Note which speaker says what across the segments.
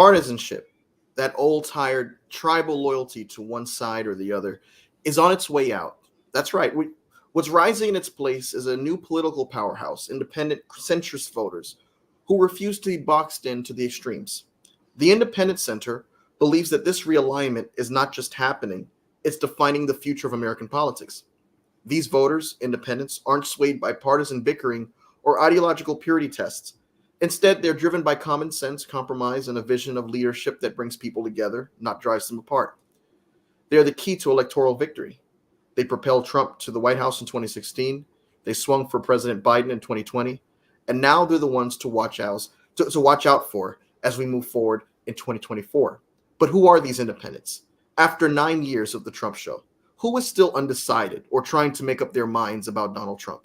Speaker 1: Partisanship, that old tired tribal loyalty to one side or the other, is on its way out. That's right. What's rising in its place is a new political powerhouse, independent centrist voters who refuse to be boxed into the extremes. The Independent Center believes that this realignment is not just happening, it's defining the future of American politics. These voters, independents, aren't swayed by partisan bickering or ideological purity tests. Instead, they're driven by common sense, compromise, and a vision of leadership that brings people together, not drives them apart. They are the key to electoral victory. They propelled Trump to the White House in 2016. They swung for President Biden in 2020. And now they're the ones to watch out for as we move forward in 2024. But who are these independents? After 9 years of the Trump show, who is still undecided or trying to make up their minds about Donald Trump?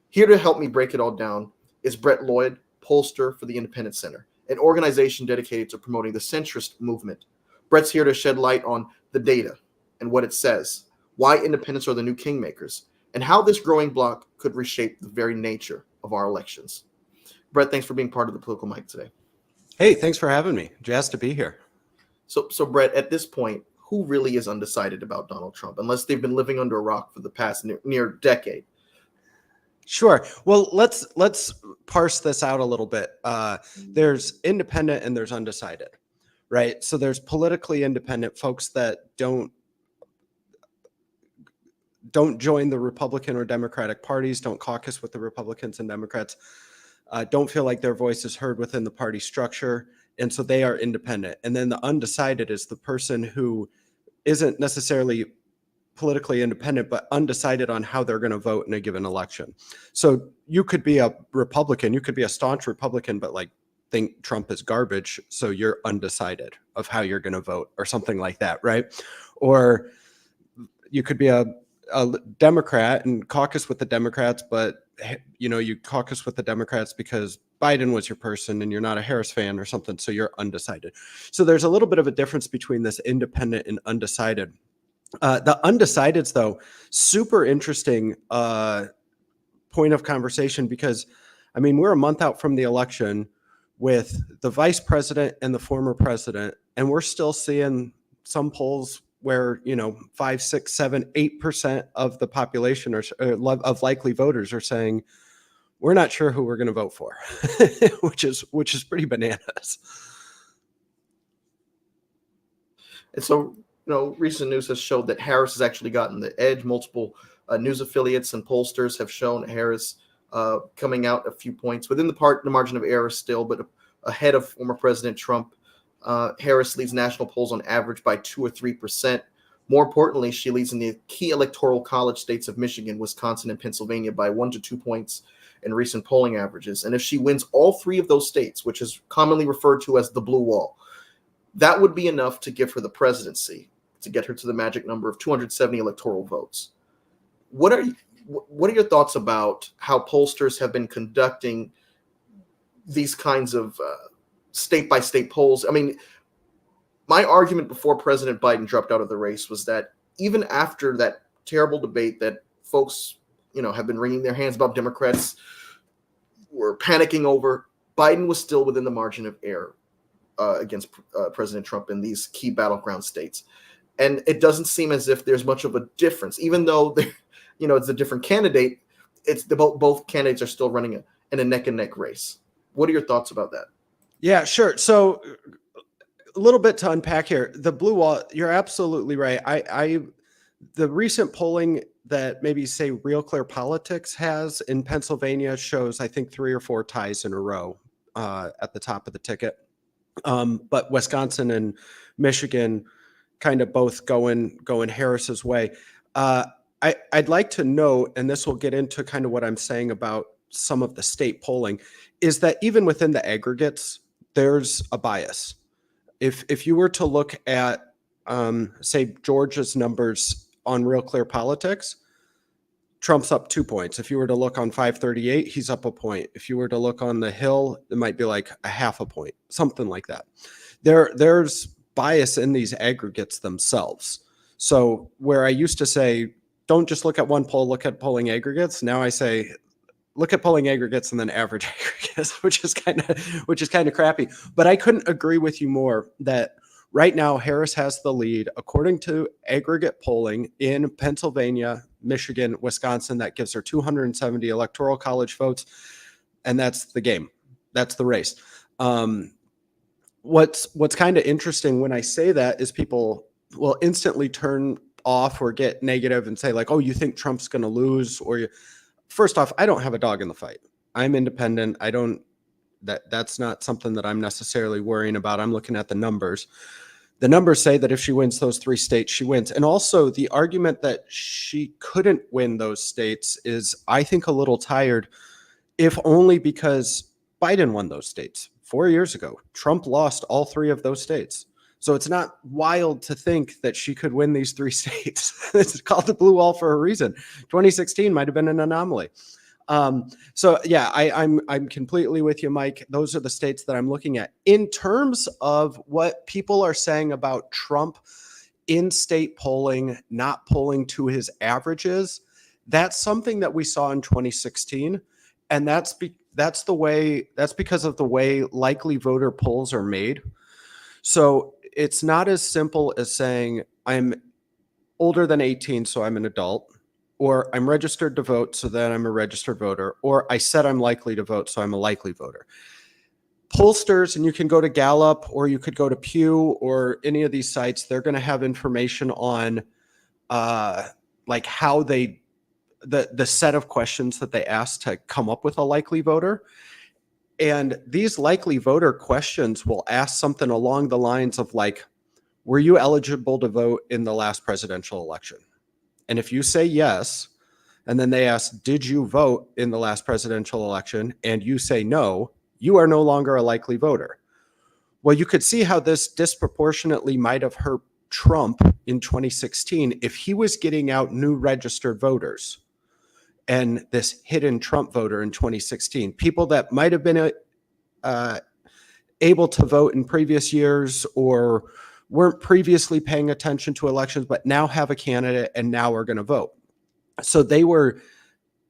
Speaker 1: Here to help me break it all down is Brett Loyd, pollster for the Independent Center, an organization dedicated to promoting the centrist movement. Brett's here to shed light on the data and what it says, why independents are the new kingmakers, and how this growing bloc could reshape the very nature of our elections. Brett, thanks for being part of the Political Mic today.
Speaker 2: Hey, thanks for having me. Jazzed to be here.
Speaker 1: So Brett, at this point, who really is undecided about Donald Trump, unless they've been living under a rock for the past near decade?
Speaker 2: Sure. Well, let's parse this out a little bit. There's independent and there's undecided, right? So there's politically independent folks that don't join the Republican or Democratic parties, don't caucus with the Republicans and Democrats, don't feel like their voice is heard within the party structure, and so they are independent. And then the undecided is the person who isn't necessarily politically independent, but undecided on how they're going to vote in a given election. So you could be a Republican, you could be a staunch Republican, but like think Trump is garbage, so you're undecided of how you're going to vote or something like that, right? Or you could be a Democrat and caucus with the Democrats, but you caucus with the Democrats because Biden was your person and you're not a Harris fan or something, so you're undecided. So there's a little bit of a difference between this independent and undecided. The undecideds, though, super interesting point of conversation because, I mean, we're a month out from the election with the vice president and the former president, and we're still seeing some polls where 5, 6, 7, 8% of the population of likely voters are saying we're not sure who we're going to vote for, which is pretty bananas.
Speaker 1: And so, recent news has showed that Harris has actually gotten the edge. Multiple news affiliates and pollsters have shown Harris coming out a few points within the margin of error still, but ahead of former President Trump. Harris leads national polls on average by 2 or 3%. More importantly, she leads in the key electoral college states of Michigan, Wisconsin, and Pennsylvania by 1 to 2 points in recent polling averages. And if she wins all 3 of those states, which is commonly referred to as the blue wall, that would be enough to give her the presidency, to get her to the magic number of 270 electoral votes. What are your thoughts about how pollsters have been conducting these kinds of state-by-state polls? I mean, my argument before President Biden dropped out of the race was that even after that terrible debate that folks, have been wringing their hands about, Democrats were panicking over, Biden was still within the margin of error against President Trump in these key battleground states. And it doesn't seem as if there's much of a difference, even though it's a different candidate. It's both candidates are still running in a neck-and-neck race. What are your thoughts about that?
Speaker 2: Yeah, sure. So a little bit to unpack here. The blue wall, you're absolutely right. The recent polling that maybe say Real Clear Politics has in Pennsylvania shows, I think, 3 or 4 ties in a row at the top of the ticket. But Wisconsin and Michigan kind of both going Harris's way. I'd like to note, and this will get into kind of what I'm saying about some of the state polling, is that even within the aggregates, there's a bias. If you were to look at, say, Georgia's numbers on Real Clear Politics, Trump's up 2 points. If you were to look on 538, he's up a point. If you were to look on the Hill, it might be like a half a point, something like that. There's bias in these aggregates themselves. So where I used to say, don't just look at one poll, look at polling aggregates. Now I say, look at polling aggregates and then average aggregates, which is kind of crappy. But I couldn't agree with you more that right now Harris has the lead according to aggregate polling in Pennsylvania, Michigan, Wisconsin. That gives her 270 electoral college votes, and that's the game. That's the race. What's kind of interesting when I say that is people will instantly turn off or get negative and say like, oh, you think Trump's going to lose? Or first off, I don't have a dog in the fight. I'm independent. That's not something that I'm necessarily worrying about. I'm looking at the numbers. The numbers say that if she wins those 3 states, she wins. And also the argument that she couldn't win those states is, I think, a little tired, if only because Biden won those states 4 years ago. Trump lost all 3 of those states. So it's not wild to think that she could win these 3 states. It's called the blue wall for a reason. 2016 might have been an anomaly. So yeah, I'm completely with you, Mike. Those are the states that I'm looking at. In terms of what people are saying about Trump in state polling, not polling to his averages, that's something that we saw in 2016. And that's because of the way likely voter polls are made. So it's not as simple as saying I'm older than 18, so I'm an adult, or I'm registered to vote, so then I'm a registered voter, or I said I'm likely to vote, so I'm a likely voter. Pollsters, and you can go to Gallup or you could go to Pew or any of these sites, they're going to have information on like how the set of questions that they ask to come up with a likely voter. And these likely voter questions will ask something along the lines of like, were you eligible to vote in the last presidential election? And if you say yes, and then they ask, did you vote in the last presidential election? And you say no, you are no longer a likely voter. Well, you could see how this disproportionately might have hurt Trump in 2016 if he was getting out new registered voters and this hidden Trump voter in 2016, people that might have been able to vote in previous years or weren't previously paying attention to elections, but now have a candidate and now are going to vote. So they were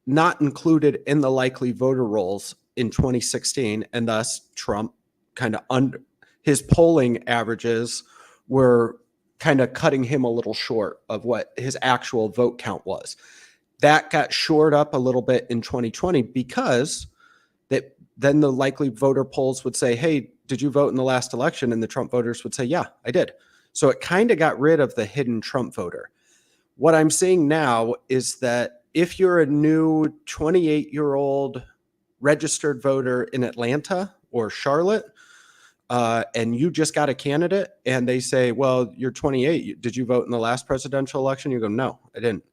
Speaker 2: not included in the likely voter rolls in 2016, and thus Trump kind of his polling averages were kind of cutting him a little short of what his actual vote count was. That got shored up a little bit in 2020 because then the likely voter polls would say, hey, did you vote in the last election? And the Trump voters would say, yeah, I did. So it kind of got rid of the hidden Trump voter. What I'm seeing now is that if you're a new 28-year-old registered voter in Atlanta or Charlotte, and you just got a candidate and they say, well, you're 28. Did you vote in the last presidential election? You go, no, I didn't.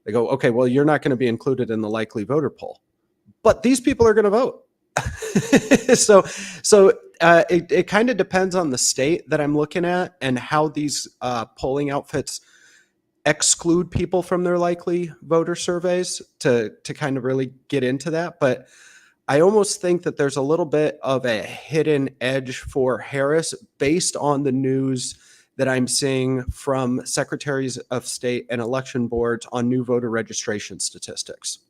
Speaker 2: They go, okay, well, you're not going to be included in the likely voter poll. But these people are going to vote. So it kind of depends on the state that I'm looking at and how these polling outfits exclude people from their likely voter surveys to kind of really get into that. But I almost think that there's a little bit of a hidden edge for Harris based on the news that I'm seeing from secretaries of state and election boards on new voter registration statistics.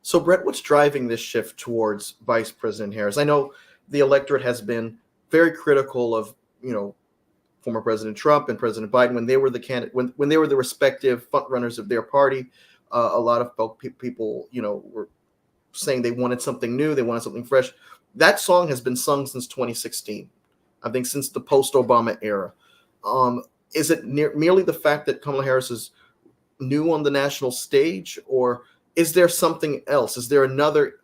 Speaker 1: So, Brett, what's driving this shift towards Vice President Harris? I know the electorate has been very critical of, former President Trump and President Biden when they were the candidate, when they were the respective front runners of their party. A lot of people, were saying they wanted something new, they wanted something fresh. That song has been sung since 2016. I think since the post-Obama era. Is it merely the fact that Kamala Harris is new on the national stage, or is there something else? Is there another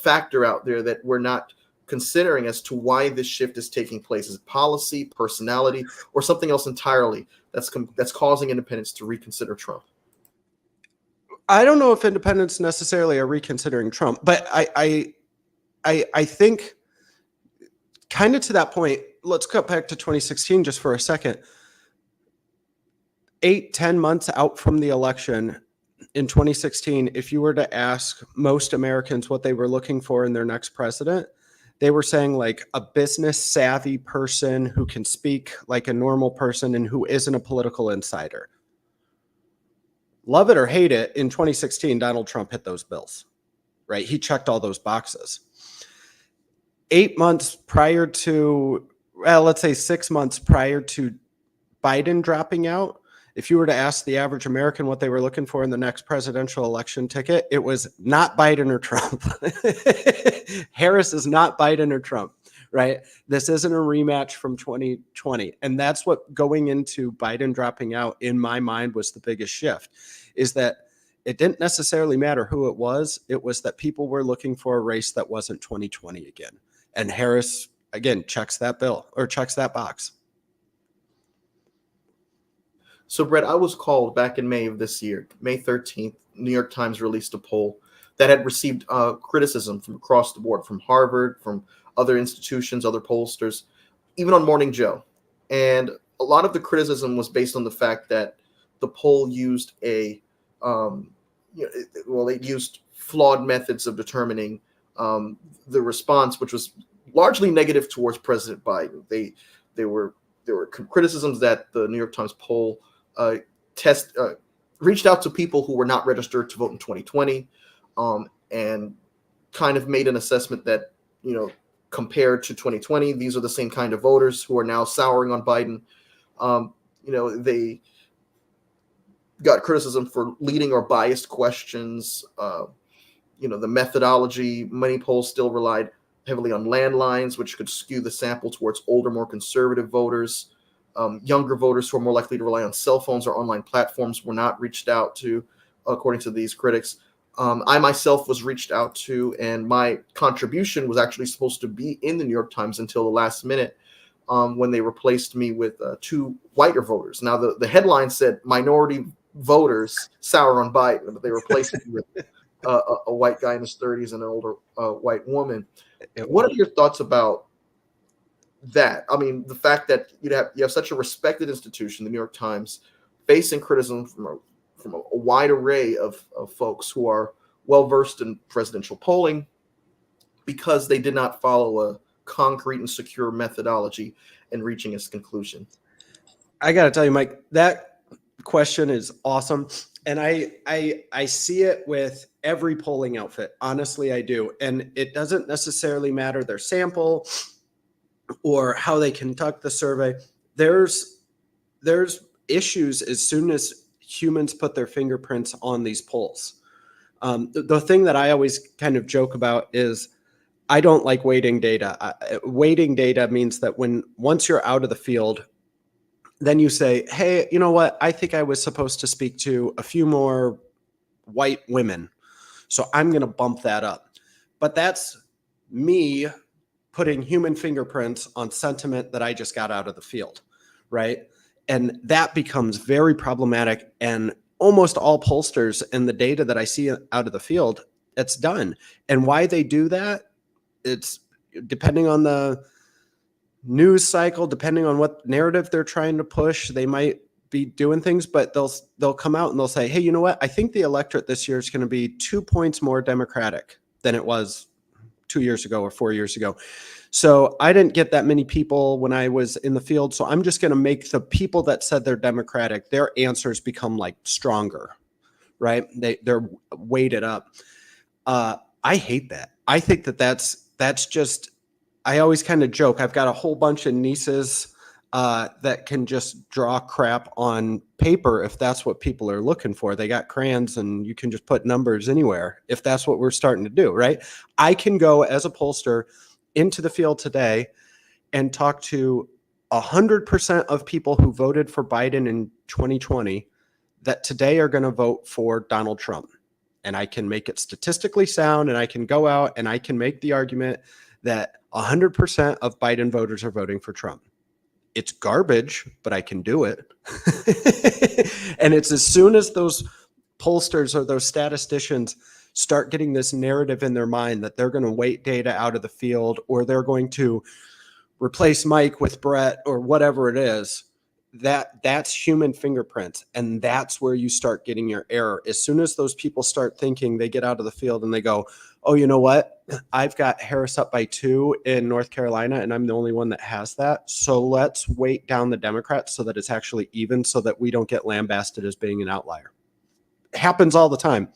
Speaker 1: factor out there that we're not considering as to why this shift is taking place? Is it policy, personality, or something else entirely that's causing independents to reconsider Trump?
Speaker 2: I don't know if independents necessarily are reconsidering Trump, but I think kind of to that point, let's cut back to 2016 just for a second. 8-10 months out from the election in 2016, if you were to ask most Americans what they were looking for in their next president, they were saying like a business savvy person who can speak like a normal person and who isn't a political insider. love it or hate it, in 2016, Donald Trump hit those bills, right? He checked all those boxes. 8 months prior to, well, let's say 6 months prior to Biden dropping out, if you were to ask the average American what they were looking for in the next presidential election ticket, it was not Biden or Trump. Harris is not Biden or Trump, right? This isn't a rematch from 2020. And that's what going into Biden dropping out, in my mind, was the biggest shift, is that it didn't necessarily matter who it was. It was that people were looking for a race that wasn't 2020 again. And Harris, again, checks that bill, or checks that box.
Speaker 1: So, Brett, I was called back in May of this year, May 13th. New York Times released a poll that had received criticism from across the board, from Harvard, from other institutions, other pollsters, even on Morning Joe. And a lot of the criticism was based on the fact that the poll used it used flawed methods of determining the response, which was largely negative towards President Biden. There were criticisms that the New York Times poll reached out to people who were not registered to vote in 2020, and kind of made an assessment that, compared to 2020, these are the same kind of voters who are now souring on Biden. They got criticism for leading or biased questions. The methodology, many polls still relied heavily on landlines, which could skew the sample towards older, more conservative voters. Younger voters who are more likely to rely on cell phones or online platforms were not reached out to, according to these critics. I myself was reached out to, and my contribution was actually supposed to be in the New York Times until the last minute, when they replaced me with two whiter voters. Now, the headline said minority voters sour on Biden, but they replaced me with a white guy in his 30s and an older white woman. What are your thoughts about that? I mean, the fact that you have such a respected institution, the New York Times, facing criticism from a wide array of folks who are well versed in presidential polling, because they did not follow a concrete and secure methodology in reaching its conclusion.
Speaker 2: I got to tell you, Mike, that question is awesome. And I see it with every polling outfit. Honestly, I do. And it doesn't necessarily matter their sample or how they conduct the survey. There's issues as soon as humans put their fingerprints on these polls. The thing that I always kind of joke about is I don't like weighting data. Weighting data means that once you're out of the field, then you say, hey, you know what? I think I was supposed to speak to a few more white women, so I'm going to bump that up. But that's me putting human fingerprints on sentiment that I just got out of the field, right? And that becomes very problematic. And almost all pollsters and the data that I see out of the field, it's done. And why they do that, it's depending on the news cycle, depending on what narrative they're trying to push, they might be doing things, but they'll come out and they'll say, hey, you know what? I think the electorate this year is going to be 2 points more Democratic than it was 2 years ago or 4 years ago. So I didn't get that many people when I was in the field. So I'm just going to make the people that said they're Democratic, their answers become like stronger, right? They're weighted up. I hate that. I think that's just, I always kind of joke. I've got a whole bunch of nieces that can just draw crap on paper if that's what people are looking for. They got crayons and you can just put numbers anywhere if that's what we're starting to do, right? I can go as a pollster into the field today and talk to 100% of people who voted for Biden in 2020 that today are going to vote for Donald Trump. And I can make it statistically sound, and I can go out and I can make the argument that 100% of Biden voters are voting for Trump. It's garbage, but I can do it. And it's as soon as those pollsters or those statisticians start getting this narrative in their mind that they're going to weight data out of the field, or they're going to replace Mike with Brett or whatever it is, that's human fingerprints. And that's where you start getting your error. As soon as those people start thinking, they get out of the field and they go, oh, you know what? I've got Harris up by 2 in North Carolina, and I'm the only one that has that. So let's weight down the Democrats so that it's actually even, so that we don't get lambasted as being an outlier. happens all the time.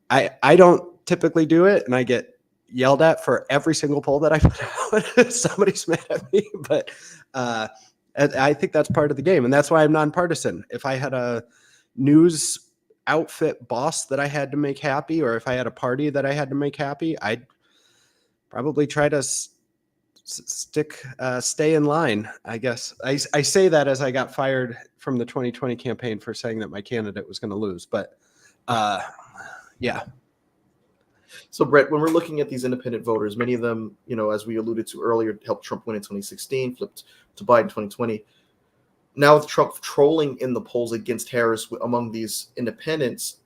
Speaker 2: I don't typically do it, and I get yelled at for every single poll that I put out. Somebody's mad at me, but I think that's part of the game, and that's why I'm nonpartisan. If I had a news outfit boss that I had to make happy, or if I had a party that I had to make happy, I'd probably try to stay in line, I guess. I say that as I got fired from the 2020 campaign for saying that my candidate was going to lose, but yeah.
Speaker 1: So, Brett, when we're looking at these independent voters, many of them, as we alluded to earlier, helped Trump win in 2016, flipped to Biden in 2020. Now with Trump trolling in the polls against Harris among these independents,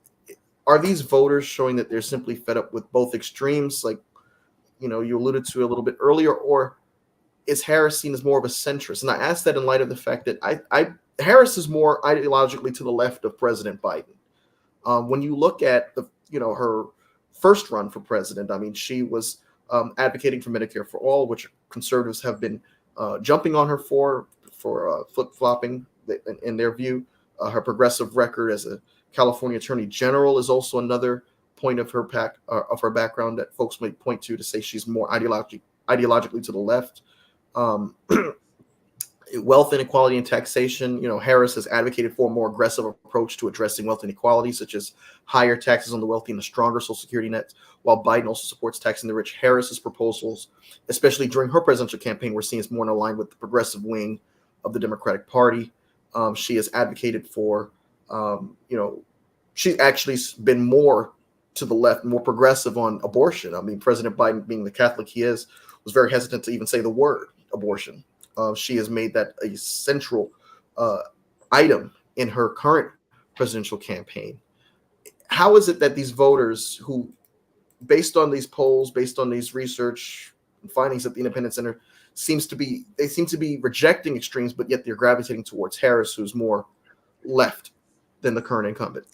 Speaker 1: are these voters showing that they're simply fed up with both extremes, like you alluded to a little bit earlier, or is Harris seen as more of a centrist? And I ask that in light of the fact that Harris is more ideologically to the left of President Biden. When you look at her first run for president, I mean, she was advocating for Medicare for all, which conservatives have been jumping on her for flip-flopping in their view. Her progressive record as a California Attorney General is also another point of her background that folks might point to say she's more ideologically to the left. Wealth inequality and taxation. Harris has advocated for a more aggressive approach to addressing wealth inequality, such as higher taxes on the wealthy and a stronger Social Security net, while Biden also supports taxing the rich. Harris's proposals, especially during her presidential campaign, were seen as more in line with the progressive wing of the Democratic Party. She has advocated for, she's actually been more to the left, more progressive on abortion. I mean, President Biden, being the Catholic he is, was very hesitant to even say the word abortion. She has made that a central item in her current presidential campaign. How is it that these voters who, based on these polls, based on these research findings at the Independent Center, seem to be rejecting extremes, but yet they're gravitating towards Harris, who's more left than the current incumbent?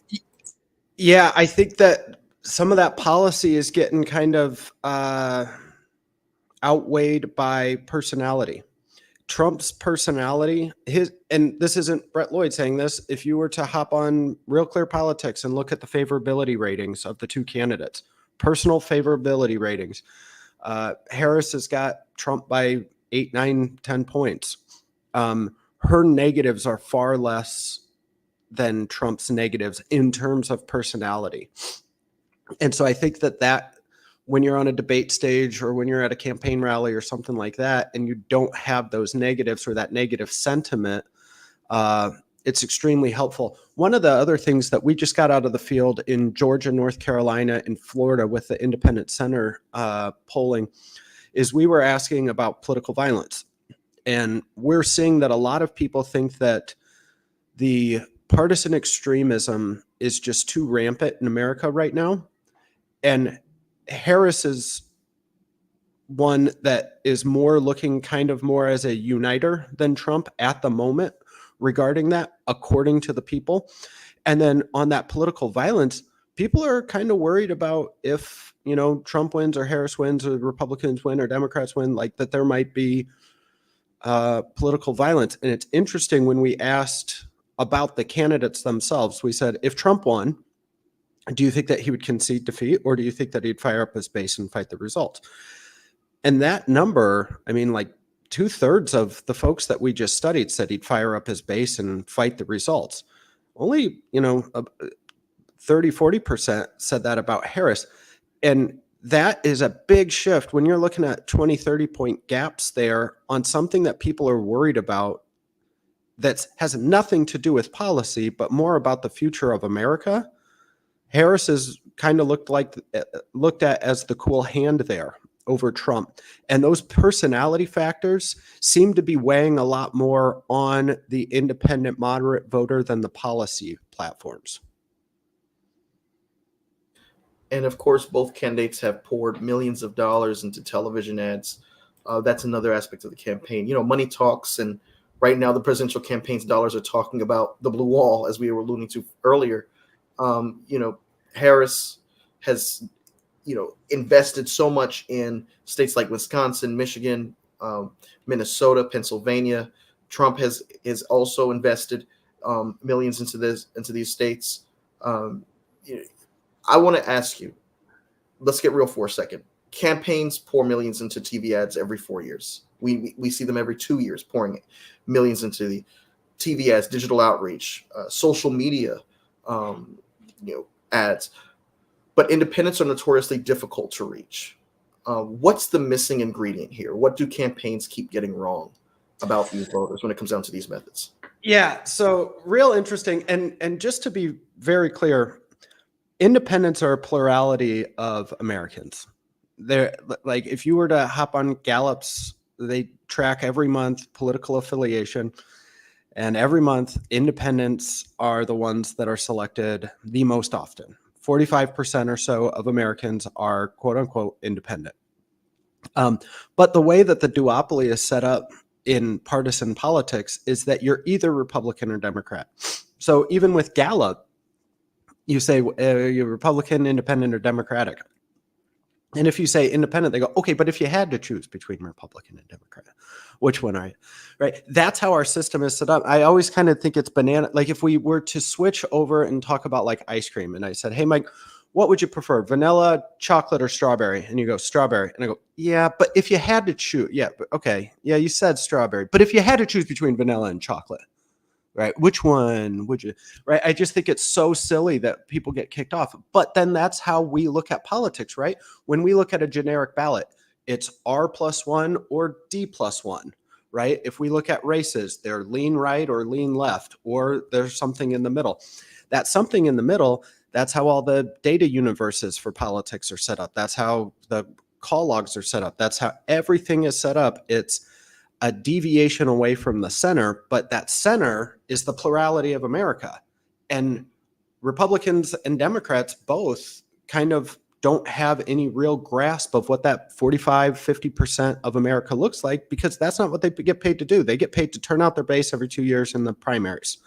Speaker 2: Yeah, I think that some of that policy is getting kind of outweighed by personality. Trump's personality, and this isn't Brett Loyd saying this, if you were to hop on Real Clear Politics and look at the favorability ratings of the two candidates, personal favorability ratings, Harris has got Trump by 8, 9, 10 points. Her negatives are far less than Trump's negatives in terms of personality. And so I think that when you're on a debate stage or when you're at a campaign rally or something like that, and you don't have those negatives or that negative sentiment, it's extremely helpful. One of the other things that we just got out of the field in Georgia, North Carolina, and Florida with the Independent Center polling is we were asking about political violence. And we're seeing that a lot of people think that the partisan extremism is just too rampant in America right now. And Harris is one that is more looking kind of more as a uniter than Trump at the moment regarding that, according to the people. And then on that political violence, people are kind of worried about if, Trump wins or Harris wins or Republicans win or Democrats win, like that there might be political violence. And it's interesting when we asked about the candidates themselves, we said, if Trump won, do you think that he would concede defeat, or do you think that he'd fire up his base and fight the results? And that number, I mean, like 2/3 of the folks that we just studied said he'd fire up his base and fight the results. Only, 30, 40% said that about Harris. And that is a big shift when you're looking at 20, 30 point gaps there on something that people are worried about that has nothing to do with policy, but more about the future of America. Harris is kind of looked at as the cool hand there over Trump. And those personality factors seem to be weighing a lot more on the independent moderate voter than the policy platforms.
Speaker 1: And of course, both candidates have poured millions of dollars into television ads. That's another aspect of the campaign. Money talks, and right now the presidential campaign's dollars are talking about the blue wall, as we were alluding to earlier. Harris has, invested so much in states like Wisconsin, Michigan, Minnesota, Pennsylvania. Trump has also invested millions into these states. I want to ask you, let's get real for a second. Campaigns pour millions into TV ads every 4 years. We see them every 2 years pouring millions into the TV ads, digital outreach, social media, ads. But independents are notoriously difficult to reach. What's the missing ingredient here? What do campaigns keep getting wrong about these voters when it comes down to these methods?
Speaker 2: Yeah, so real interesting. And just to be very clear, independents are a plurality of Americans. They're like, if you were to hop on Gallup's, they track every month political affiliation, and every month independents are the ones that are selected the most often. 45% or so of Americans are quote unquote independent. But the way that the duopoly is set up in partisan politics is that you're either Republican or Democrat. So even with Gallup, you say you're Republican, Independent, or Democratic. And if you say independent, they go, okay, but if you had to choose between Republican and Democrat, which one are you? Right? That's how our system is set up. I always kind of think it's banana. Like if we were to switch over and talk about like ice cream, and I said, hey, Mike, what would you prefer, vanilla, chocolate, or strawberry? And you go, strawberry. And I go, yeah, but if you had to choose, yeah, but okay. Yeah, you said strawberry. But if you had to choose between vanilla and chocolate, right? Which one would you, right? I just think it's so silly that people get kicked off. But then that's how we look at politics, right? When we look at a generic ballot, it's R+1 or D+1, right? If we look at races, they're lean right or lean left, or there's something in the middle. That something in the middle, that's how all the data universes for politics are set up. That's how the call logs are set up. That's how everything is set up. It's a deviation away from the center, but that center is the plurality of America. And Republicans and Democrats both kind of don't have any real grasp of what that 45, 50% of America looks like, because that's not what they get paid to do. They get paid to turn out their base every 2 years in the primaries.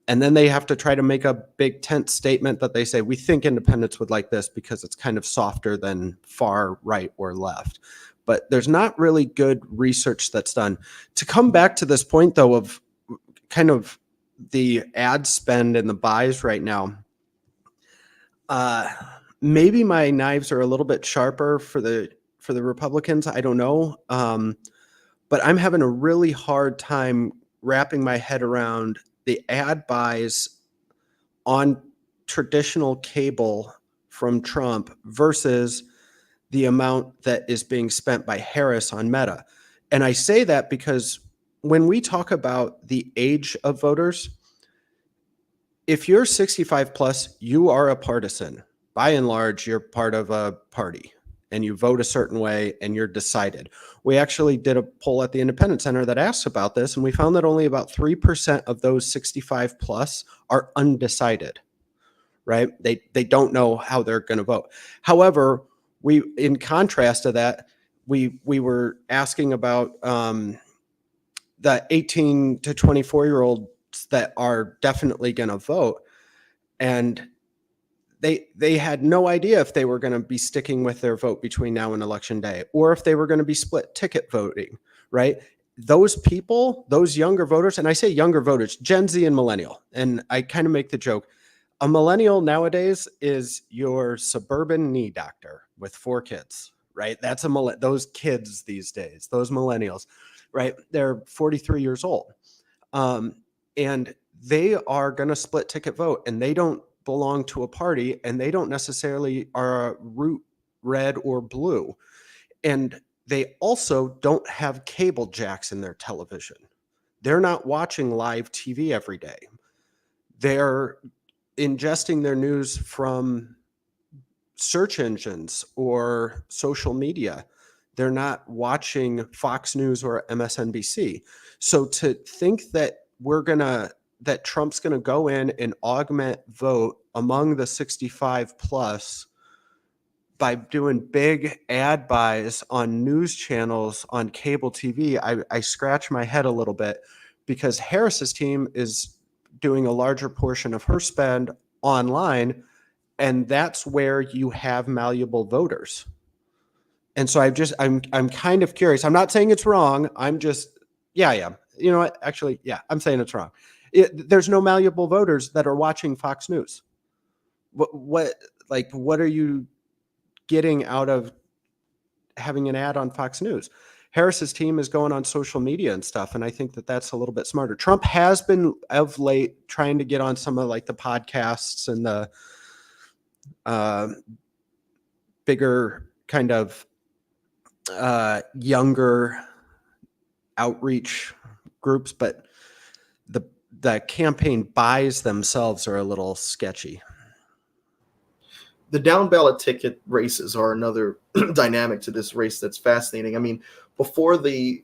Speaker 2: And then they have to try to make a big tent statement that they say, we think independents would like this because it's kind of softer than far right or left. But there's not really good research that's done. To come back to this point, though, of kind of the ad spend and the buys right now, maybe my knives are a little bit sharper for the Republicans. I don't know. But I'm having a really hard time wrapping my head around the ad buys on traditional cable from Trump versus the amount that is being spent by Harris on Meta. And I say that because when we talk about the age of voters, if you're 65 plus, you are a partisan. By and large, you're part of a party and you vote a certain way and you're decided. We actually did a poll at the Independent Center that asked about this, and we found that only about 3% of those 65 plus are undecided, right? They don't know how they're going to vote. However, we, in contrast to that, we were asking about the 18 to 24-year-olds that are definitely going to vote, and they had no idea if they were going to be sticking with their vote between now and election day, or if they were going to be split ticket voting, right? Those people, those younger voters, and I say younger voters, Gen Z and millennial, and I kind of make the joke, a millennial nowadays is your suburban knee doctor with 4 kids, right? That's those kids these days, those millennials, right? They're 43 years old. And they are going to split ticket vote, and they don't belong to a party, and they don't necessarily are root red or blue. And they also don't have cable jacks in their television. They're not watching live TV every day. They're ingesting their news from search engines or social media. They're not watching Fox News or MSNBC. So to think that that Trump's going to go in and augment vote among the 65 plus by doing big ad buys on news channels on cable TV, I scratch my head a little bit, because Harris's team is doing a larger portion of her spend online, and that's where you have malleable voters. And so I'm kind of curious. I'm not saying it's wrong. I'm just, yeah, I am. You know what? Actually, yeah, I'm saying it's wrong. There's no malleable voters that are watching Fox News. what are you getting out of having an ad on Fox News? Harris's team is going on social media and stuff, and I think that that's a little bit smarter. Trump has been of late trying to get on some of like the podcasts and the bigger kind of younger outreach groups, but the campaign buys themselves are a little sketchy.
Speaker 1: The down ballot ticket races are another dynamic to this race that's fascinating. I mean, before the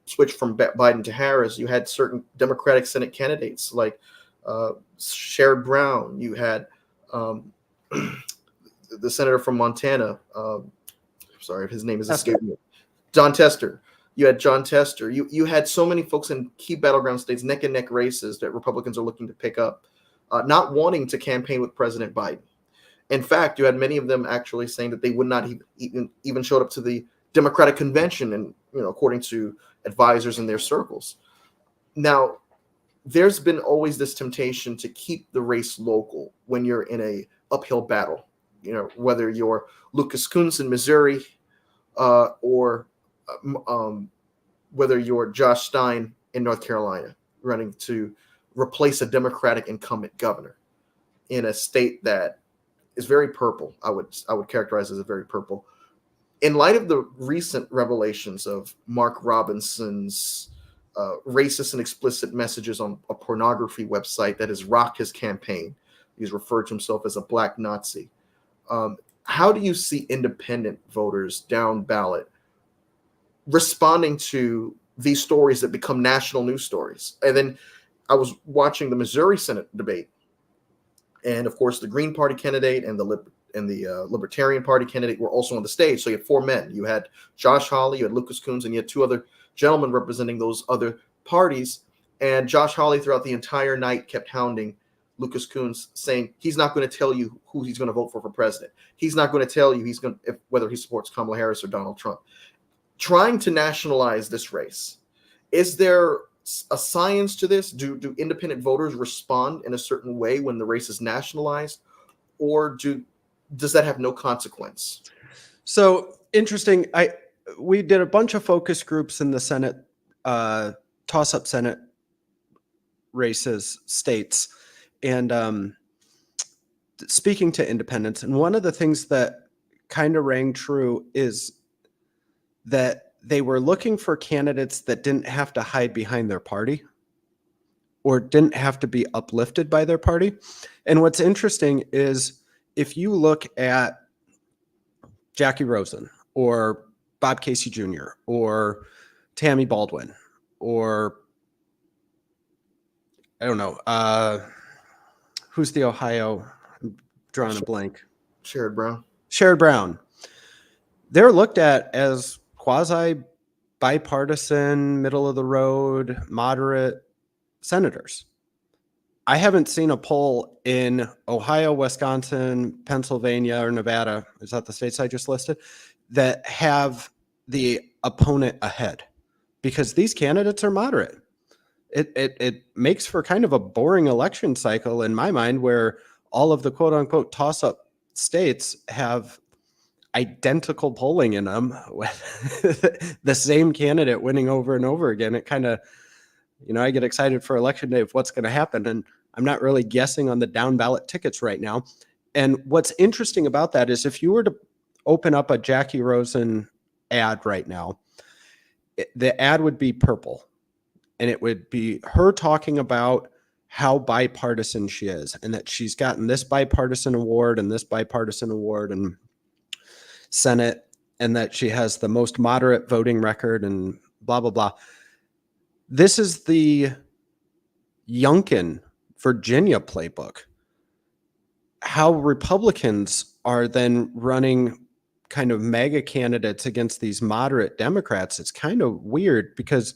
Speaker 1: switch from Biden to Harris, you had certain Democratic Senate candidates like Sherrod Brown. You had the senator from Montana. Sorry, his name is escaping me. John Tester. You had John Tester. You had so many folks in key battleground states, neck and neck races that Republicans are looking to pick up, not wanting to campaign with President Biden. In fact, you had many of them actually saying that they would not even show up to the Democratic convention, and according to advisors in their circles. Now, there's been always this temptation to keep the race local when you're in a uphill battle. Whether you're Lucas Kunce in Missouri, or whether you're Josh Stein in North Carolina, running to replace a Democratic incumbent governor in a state that is very purple. I would characterize as a very purple. In light of the recent revelations of Mark Robinson's racist and explicit messages on a pornography website that has rocked his campaign, he's referred to himself as a black Nazi. How do you see independent voters down ballot responding to these stories that become national news stories? And then I was watching the Missouri Senate debate, and of course the Green Party candidate and the Libertarian Party candidate were also on the stage. So you had four men. You had Josh Hawley, you had Lucas Kunce, and you had two other gentlemen representing those other parties. And Josh Hawley throughout the entire night kept hounding Lucas Kunce, saying he's not going to tell you who he's going to vote for president. He's not going to tell you whether he supports Kamala Harris or Donald Trump. Trying to nationalize this race. Is there a science to this? Do independent voters respond in a certain way when the race is nationalized, or does that have no consequence?
Speaker 2: So interesting. We did a bunch of focus groups in the Senate, toss-up Senate races, states, and speaking to independents. And one of the things that kind of rang true is that they were looking for candidates that didn't have to hide behind their party or didn't have to be uplifted by their party. And what's interesting is if you look at Jackie Rosen or Bob Casey Jr. or Tammy Baldwin, or I don't know, who's the Ohio? I'm drawing a blank.
Speaker 1: Sherrod Brown.
Speaker 2: Sherrod Brown. They're looked at as quasi bipartisan, middle of the road, moderate senators. I haven't seen a poll in Ohio, Wisconsin, Pennsylvania, or Nevada, is that the states I just listed, that have the opponent ahead, because these candidates are moderate. It makes for kind of a boring election cycle in my mind, where all of the quote unquote toss-up states have identical polling in them with the same candidate winning over and over again. It kind of, I get excited for election day of what's going to happen, and I'm not really guessing on the down ballot tickets right now. And what's interesting about that is if you were to open up a Jackie Rosen ad right now, the ad would be purple, and it would be her talking about how bipartisan she is, and that she's gotten this bipartisan award and this bipartisan award and Senate, and that she has the most moderate voting record and blah, blah, blah. This is the Youngkin, Virginia playbook. How Republicans are then running kind of mega candidates against these moderate Democrats, it's kind of weird, because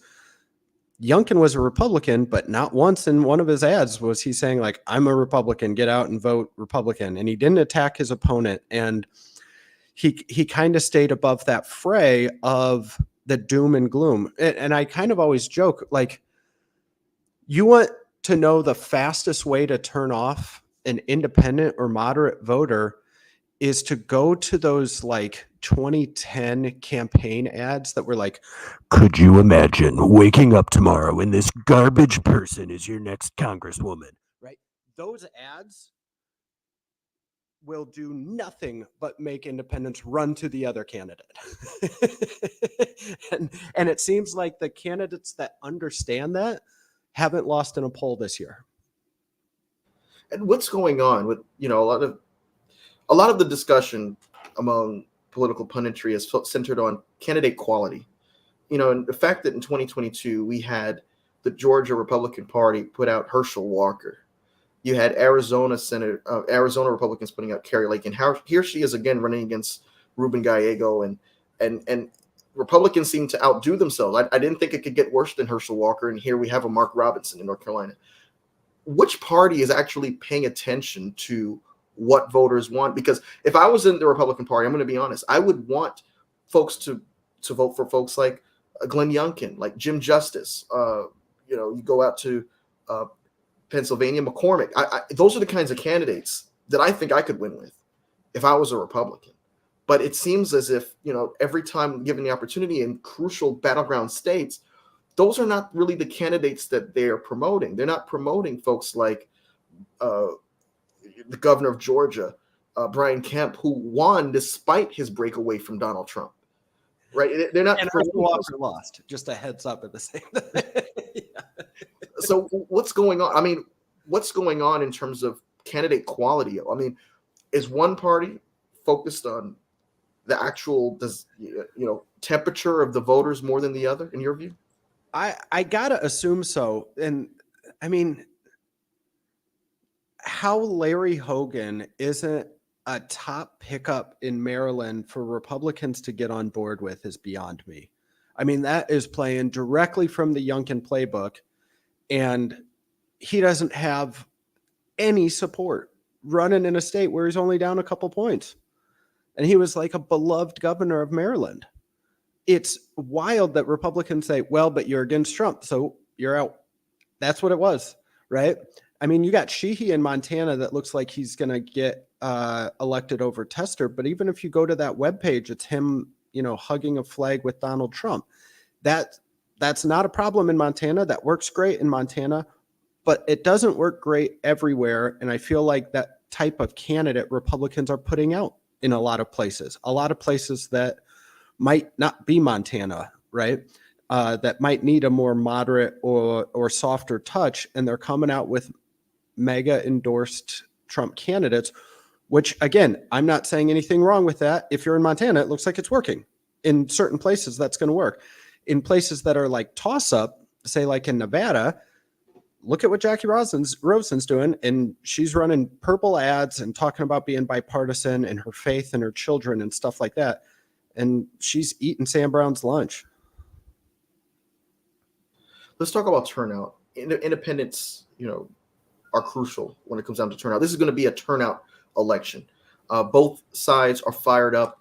Speaker 2: Youngkin was a Republican, but not once in one of his ads was he saying, like, I'm a Republican, get out and vote Republican. And he didn't attack his opponent. And he kind of stayed above that fray of the doom and gloom. And I kind of always joke, like, you want to know the fastest way to turn off an independent or moderate voter is to go to those like 2010 campaign ads that were like, could you imagine waking up tomorrow and this garbage person is your next congresswoman, right? Those ads will do nothing but make independents run to the other candidate. and it seems like the candidates that understand that haven't lost in a poll this year.
Speaker 1: And what's going on with, a lot of the discussion among political punditry is centered on candidate quality. And the fact that in 2022 we had the Georgia Republican Party put out Herschel Walker. You had Arizona Republicans putting out Carrie Lake, and here she is again running against Ruben Gallego, and Republicans seem to outdo themselves. I didn't think it could get worse than Herschel Walker, and here we have a Mark Robinson in North Carolina. Which party is actually paying attention to what voters want? Because if I was in the Republican Party, I'm going to be honest, I would want folks to vote for folks like Glenn Youngkin, like Jim Justice. You go out to Pennsylvania, McCormick. Those are the kinds of candidates that I think I could win with if I was a Republican. But it seems as if, every time given the opportunity in crucial battleground states, those are not really the candidates that they're promoting. They're not promoting folks like the governor of Georgia, Brian Kemp, who won despite his breakaway from Donald Trump. Right? They're not.
Speaker 2: And Herschel Walker lost. Just a heads up at the same time. Yeah.
Speaker 1: So what's going on? I mean, what's going on in terms of candidate quality? I mean, is one party focused on the actual, temperature of the voters more than the other, in your view?
Speaker 2: I gotta assume so. And I mean, how Larry Hogan isn't a top pickup in Maryland for Republicans to get on board with is beyond me. I mean, that is playing directly from the Youngkin playbook, and he doesn't have any support running in a state where he's only down a couple points. And he was like a beloved governor of Maryland. It's wild that Republicans say, well, but you're against Trump, so you're out. That's what it was, right? I mean, you got Sheehy in Montana that looks like he's going to get elected over Tester. But even if you go to that webpage, it's him, hugging a flag with Donald Trump. That's not a problem in Montana. That works great in Montana, but it doesn't work great everywhere. And I feel like that type of candidate Republicans are putting out in a lot of places that might not be Montana, right? That might need a more moderate or softer touch. And they're coming out with mega endorsed Trump candidates, which again, I'm not saying anything wrong with that. If you're in Montana, it looks like it's working. In certain places, that's going to work. In places that are like toss up, say like in Nevada, look at what Jackie Rosen's doing. And she's running purple ads and talking about being bipartisan and her faith and her children and stuff like that. And she's eating Sam Brown's lunch.
Speaker 1: Let's talk about turnout. Independents, are crucial when it comes down to turnout. This is going to be a turnout election. Both sides are fired up.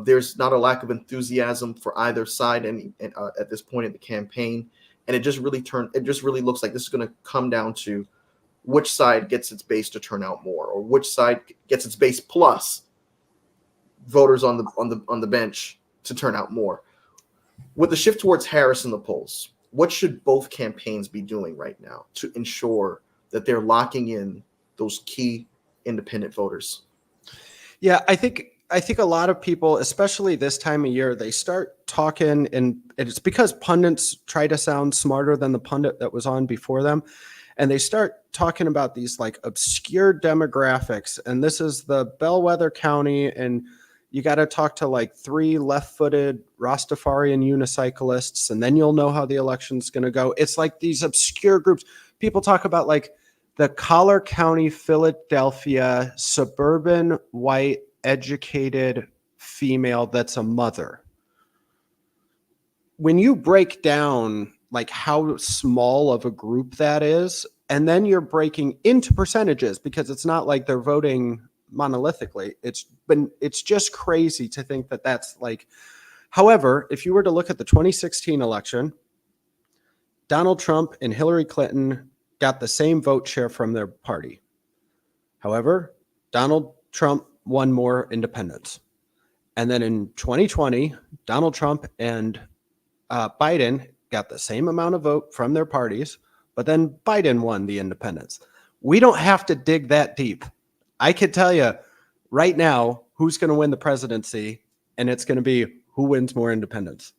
Speaker 1: There's not a lack of enthusiasm for either side at this point in the campaign. And it just really looks like this is going to come down to which side gets its base to turn out more, or which side gets its base plus voters on the bench to turn out more. With the shift towards Harris in the polls, what should both campaigns be doing right now to ensure that they're locking in those key independent voters?
Speaker 2: Yeah, I think a lot of people, especially this time of year, they start talking, and it's because pundits try to sound smarter than the pundit that was on before them. And they start talking about these like obscure demographics. And this is the bellwether county, and you got to talk to like 3 left-footed Rastafarian unicyclists, and then you'll know how the election's going to go. It's like these obscure groups. People talk about like the Collar County, Philadelphia, suburban, white, educated female that's a mother. When you break down like how small of a group that is, and then you're breaking into percentages, because it's not like they're voting monolithically. It's just crazy to think that that's like. However, if you were to look at the 2016 election, Donald Trump and Hillary Clinton got the same vote share from their party. However, Donald Trump won more independents. And then in 2020, Donald Trump and Biden got the same amount of vote from their parties, but then Biden won the independents. We don't have to dig that deep. I could tell you right now who's going to win the presidency, and it's going to be who wins more independents.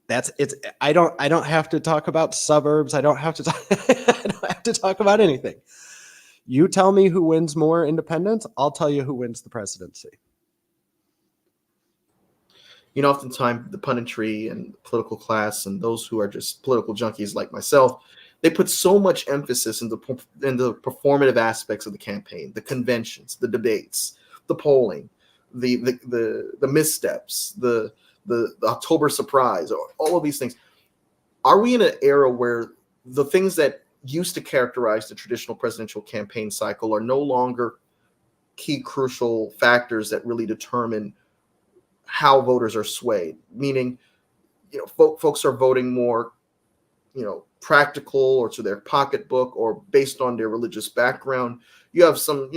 Speaker 2: That's it's. I don't have to talk about suburbs. I don't have to talk, I don't have to talk about anything. You tell me who wins more independents, I'll tell you who wins the presidency.
Speaker 1: Oftentimes the punditry and political class and those who are just political junkies like myself, they put so much emphasis in the performative aspects of the campaign, the conventions, the debates, the polling, the missteps, the October surprise, all of these things. Are we in an era where the things that used to characterize the traditional presidential campaign cycle are no longer key crucial factors that really determine how voters are swayed? Meaning, folks are voting more, practical or to their pocketbook or based on their religious background. You have some,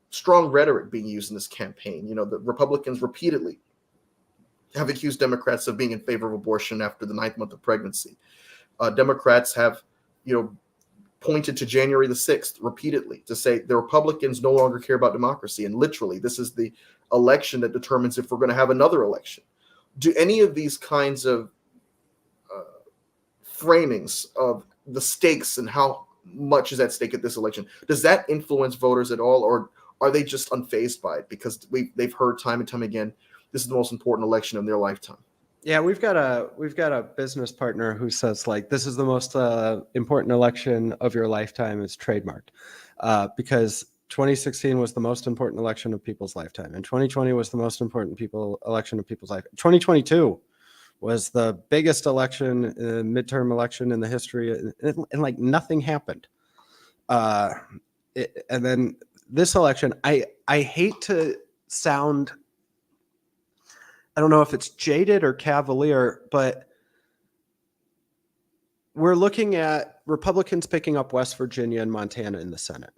Speaker 1: strong rhetoric being used in this campaign. The Republicans repeatedly have accused Democrats of being in favor of abortion after the 9th month of pregnancy. Democrats have, pointed to January the 6th repeatedly to say the Republicans no longer care about democracy. And literally, this is the election that determines if we're going to have another election. Do any of these kinds of framings of the stakes and how much is at stake at this election, does that influence voters at all, or are they just unfazed by it because they've heard time and time again this is the most important election in their lifetime?
Speaker 2: Yeah, we've got a business partner who says like this is the most important election of your lifetime. It's trademarked because 2016 was the most important election of people's lifetime, and 2020 was the most important election of people's life. 2022 was the biggest election, midterm election in the history, and like nothing happened. And then this election, I hate to sound, I don't know if it's jaded or cavalier, but we're looking at Republicans picking up West Virginia and Montana in the Senate.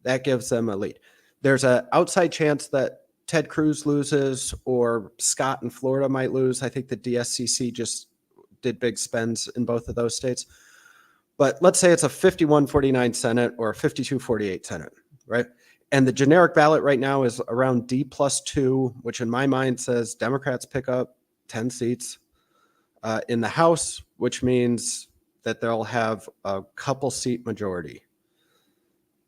Speaker 2: That gives them a lead. There's an outside chance that Ted Cruz loses or Scott in Florida might lose. I think the DSCC just did big spends in both of those states. But let's say it's a 51-49 Senate or a 52-48 Senate, right? And the generic ballot right now is around D+2, which in my mind says Democrats pick up 10 seats in the House, which means that they'll have a couple seat majority.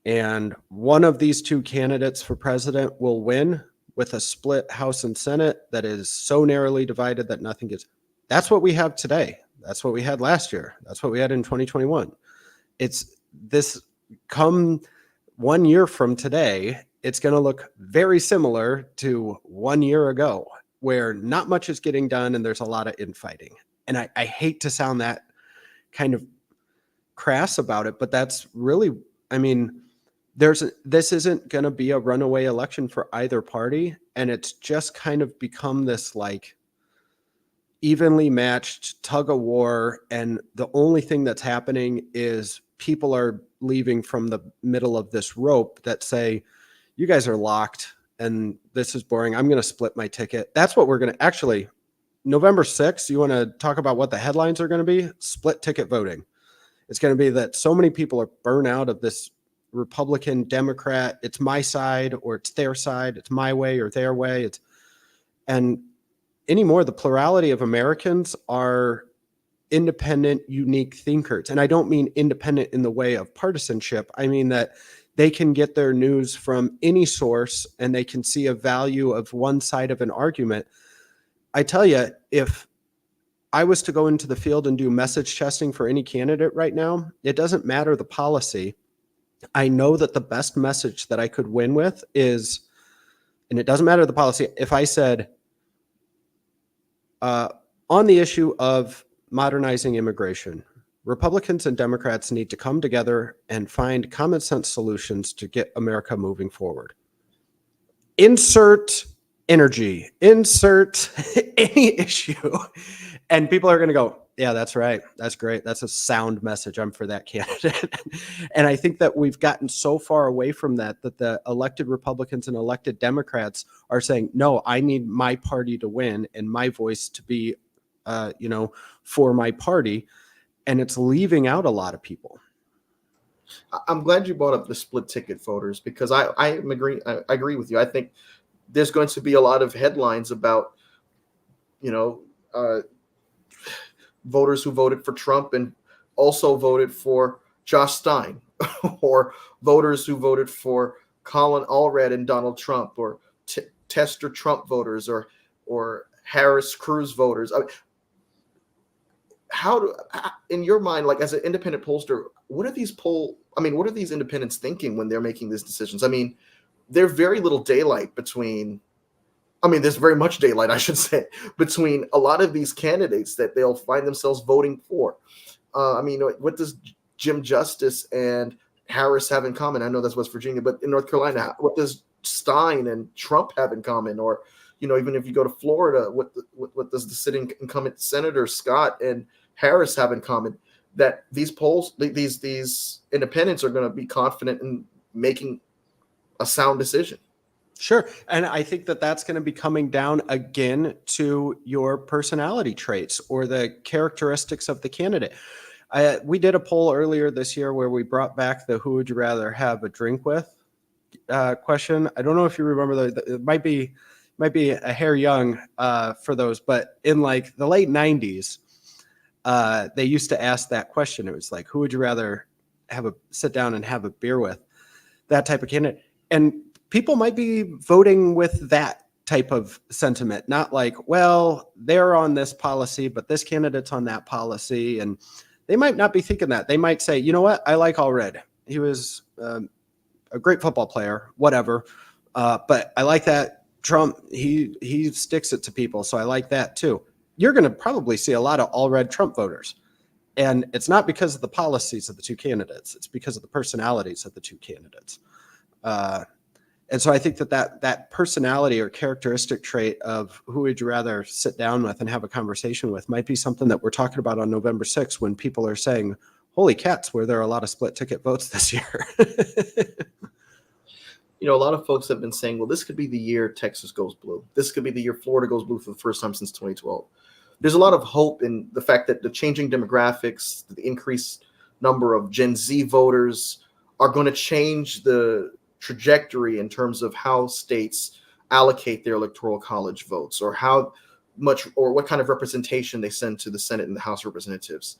Speaker 2: And one of these two candidates for president will win with a split House and Senate that is so narrowly divided that nothing gets. That's what we have today. That's what we had last year. That's what we had in 2021. It's this come 1 year from today, it's going to look very similar to 1 year ago, where not much is getting done and there's a lot of infighting. And I hate to sound that kind of crass about it, but that's really, I mean, this isn't going to be a runaway election for either party. And it's just kind of become this like evenly matched tug of war. And the only thing that's happening is people are leaving from the middle of this rope that say, you guys are locked and this is boring. I'm going to split my ticket. That's what we're going to actually, November 6th, you want to talk about what the headlines are going to be? Split ticket voting. It's going to be that so many people are burnt out of this Republican, Democrat, it's my side or it's their side, it's my way or their way. And anymore, the plurality of Americans are independent, unique thinkers. And I don't mean independent in the way of partisanship. I mean that they can get their news from any source and they can see a value of one side of an argument. I tell you, if I was to go into the field and do message testing for any candidate right now, it doesn't matter the policy. I know that the best message that I could win with is, and it doesn't matter the policy, if I said, on the issue of modernizing immigration, Republicans and Democrats need to come together and find common sense solutions to get America moving forward. Insert energy, insert any issue, and people are going to go, Yeah, that's right. That's great. That's a sound message. I'm for that candidate. And I think that we've gotten so far away from that the elected Republicans and elected Democrats are saying, no, I need my party to win and my voice to be, for my party. And it's leaving out a lot of people.
Speaker 1: I'm glad you brought up the split ticket voters, because I agree with you. I think there's going to be a lot of headlines about, uh, voters who voted for Trump and also voted for Josh Stein, or voters who voted for Colin Allred and Donald Trump, or Tester Trump voters, or Harris Cruz voters. I mean, in your mind, like as an independent pollster, what are these independents thinking when they're making these decisions? I mean, there's very little daylight between. I mean, there's very much daylight, I should say, between a lot of these candidates that they'll find themselves voting for. What does Jim Justice and Harris have in common? I know that's West Virginia, but in North Carolina, what does Stein and Trump have in common? Or, even if you go to Florida, what does the sitting incumbent Senator Scott and Harris have in common? That these independents are going to be confident in making a sound decision.
Speaker 2: Sure. And I think that that's going to be coming down again to your personality traits or the characteristics of the candidate. We did a poll earlier this year where we brought back the who would you rather have a drink with question. I don't know if you remember it might be a hair young for those, but in like the late 90s, they used to ask that question. It was like, who would you rather sit down and have a beer with? That type of candidate. And people might be voting with that type of sentiment, not like, well, they're on this policy, but this candidate's on that policy. And they might not be thinking that. They might say, you know what? I like Allred. He was a great football player, whatever. But I like that Trump, he sticks it to people. So I like that too. You're going to probably see a lot of Allred Trump voters. And it's not because of the policies of the two candidates. It's because of the personalities of the two candidates. And so I think that personality or characteristic trait of who would you rather sit down with and have a conversation with might be something that we're talking about on November 6th when people are saying, holy cats, were there a lot of split ticket votes this year?
Speaker 1: A lot of folks have been saying, well, this could be the year Texas goes blue. This could be the year Florida goes blue for the first time since 2012. There's a lot of hope in the fact that the changing demographics, the increased number of Gen Z voters are going to change the trajectory in terms of how states allocate their electoral college votes, or how much or what kind of representation they send to the Senate and the House of Representatives.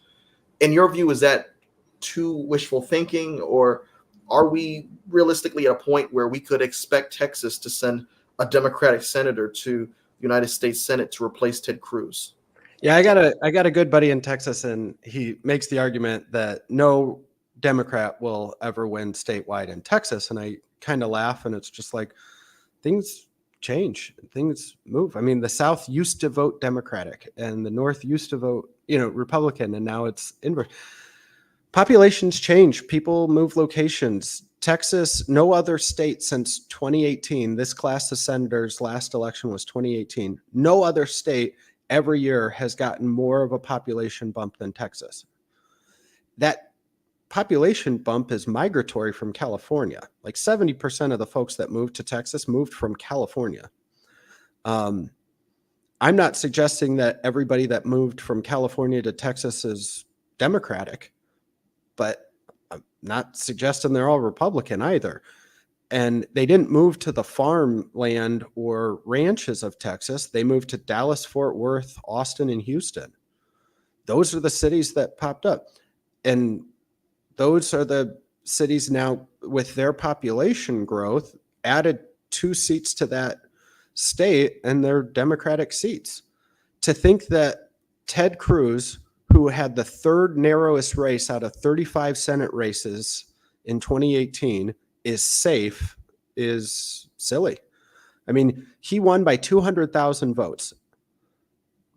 Speaker 1: In your view, is that too wishful thinking, or are we realistically at a point where we could expect Texas to send a Democratic senator to the United States Senate to replace Ted Cruz?
Speaker 2: Yeah, I got a good buddy in Texas, and he makes the argument that no Democrat will ever win statewide in Texas. And I kind of laugh, and it's just like, things change, things move. I mean, the South used to vote Democratic and the North used to vote, Republican, and now it's inverse. Populations change, people move locations. Texas, no other state since 2018, this class of senators last election was 2018. No other state every year has gotten more of a population bump than Texas. That population bump is migratory from California. Like 70% of the folks that moved to Texas moved from California. I'm not suggesting that everybody that moved from California to Texas is Democratic, but I'm not suggesting they're all Republican either. And they didn't move to the farmland or ranches of Texas. They moved to Dallas, Fort Worth, Austin, and Houston. Those are the cities that popped up. And those are the cities now with their population growth added 2 seats to that state, and they're Democratic seats. To think that Ted Cruz, who had the third narrowest race out of 35 Senate races in 2018, is safe is silly. I mean, he won by 200,000 votes.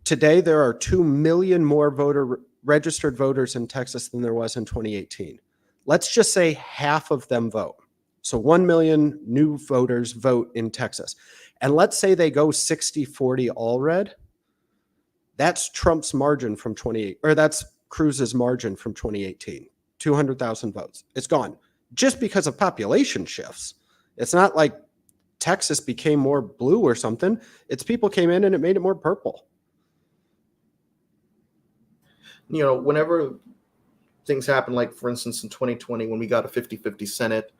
Speaker 2: Today, there are 2 million more registered voters in Texas than there was in 2018. Let's just say half of them vote. So 1 million new voters vote in Texas. And let's say they go 60-40 Allred. That's Trump's margin from 28, or that's Cruz's margin from 2018, 200,000 votes. It's gone just because of population shifts. It's not like Texas became more blue or something. It's people came in and it made it more purple.
Speaker 1: Whenever things happen, like for instance in 2020 when we got a 50-50 Senate,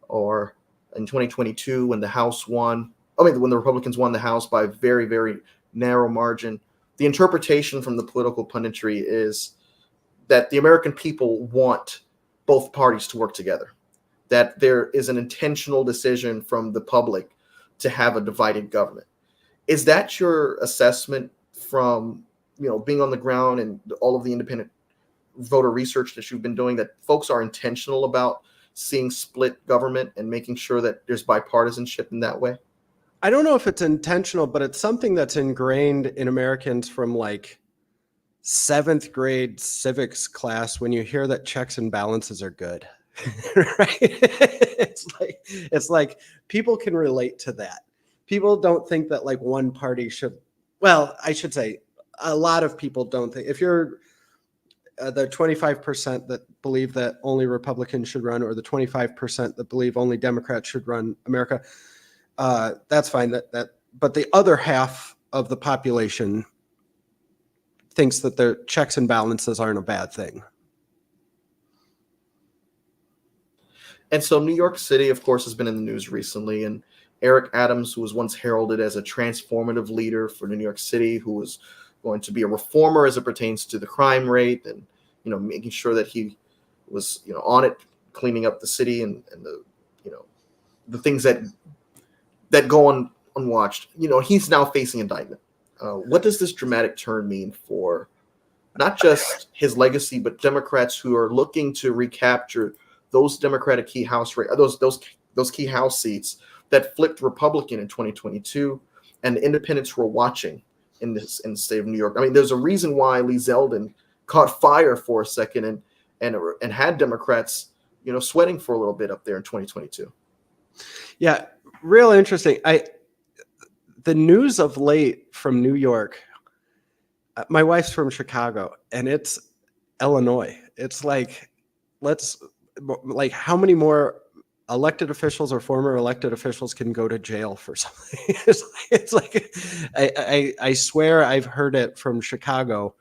Speaker 1: or in 2022 when the House won, when the Republicans won the House by a very, very narrow margin, the interpretation from the political punditry is that the American people want both parties to work together, that there is an intentional decision from the public to have a divided government. Is that your assessment from being on the ground and all of the independent voter research that you've been doing, that folks are intentional about seeing split government and making sure that there's bipartisanship in that way?
Speaker 2: I don't know if it's intentional, but it's something that's ingrained in Americans from like 7th grade civics class when you hear that checks and balances are good. Right? It's like people can relate to that. People don't think that like one party should, well, I should say a lot of people don't think, if you're the 25% that believe that only Republicans should run, or the 25% that believe only Democrats should run America, that's fine. But the other half of the population thinks that the checks and balances aren't a bad thing.
Speaker 1: And so New York City, of course, has been in the news recently. And Eric Adams, who was once heralded as a transformative leader for New York City, who was going to be a reformer as it pertains to the crime rate, and making sure that he was on it, cleaning up the city and the the things that go unwatched. He's now facing indictment. What does this dramatic turn mean for not just his legacy, but Democrats who are looking to recapture those Democratic key House those key House seats that flipped Republican in 2022, and the independents who are watching in the state of New York? There's a reason why Lee Zeldin caught fire for a second and had Democrats sweating for a little bit up there in 2022.
Speaker 2: Yeah, real interesting. The news of late from New York, my wife's from Chicago, and it's Illinois. It's like, how many more elected officials or former elected officials can go to jail for something? It's like I swear I've heard it from Chicago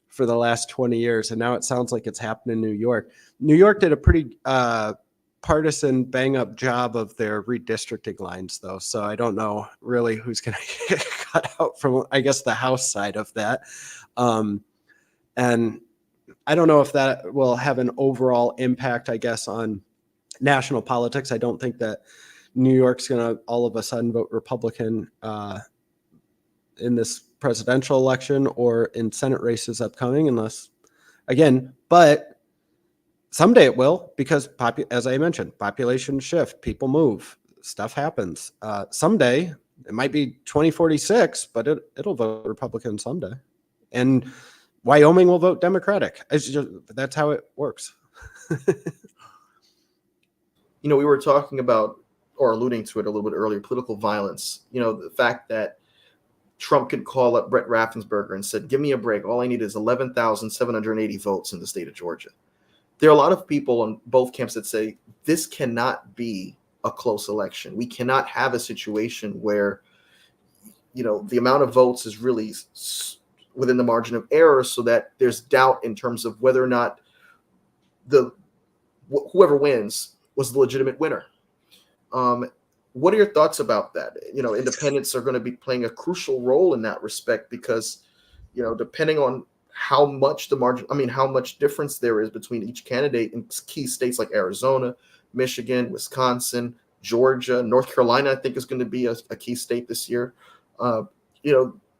Speaker 2: for the last 20 years, and now it sounds like it's happened in New York. New York did a pretty partisan bang-up job of their redistricting lines, though, so I don't know really who's going to get cut out from, I guess, the House side of that. And I don't know if that will have an overall impact, I guess, on national politics. I don't think that New York's going to all of a sudden vote Republican in this presidential election or in Senate races upcoming, unless, again, but someday it will, because as I mentioned, population shift, people move, stuff happens. Someday it might be 2046, but it'll vote Republican someday, and Wyoming will vote Democratic. That's how it works.
Speaker 1: We were talking about, or alluding to it a little bit earlier, political violence. The fact that Trump could call up Brett Raffensperger and said, "Give me a break. All I need is 11,780 votes in the state of Georgia." There are a lot of people on both camps that say this cannot be a close election. We cannot have a situation where, the amount of votes is really within the margin of error, so that there's doubt in terms of whether or not whoever wins was the legitimate winner. What are your thoughts about that? Independents are going to be playing a crucial role in that respect, because, depending on how much how much difference there is between each candidate in key states like Arizona, Michigan, Wisconsin, Georgia, North Carolina, I think is going to be a key state this year. There are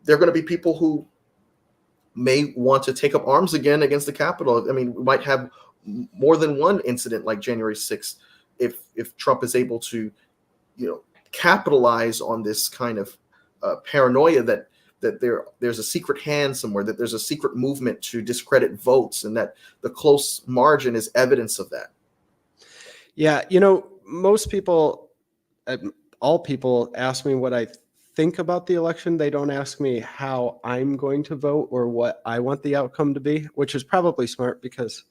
Speaker 1: going to be people who may want to take up arms again against the Capitol. We might have more than one incident like January 6th if Trump is able to, capitalize on this kind of paranoia that there's a secret hand somewhere, that there's a secret movement to discredit votes, and that the close margin is evidence of that.
Speaker 2: Yeah, most people, all people ask me what I think about the election. They don't ask me how I'm going to vote or what I want the outcome to be, which is probably smart because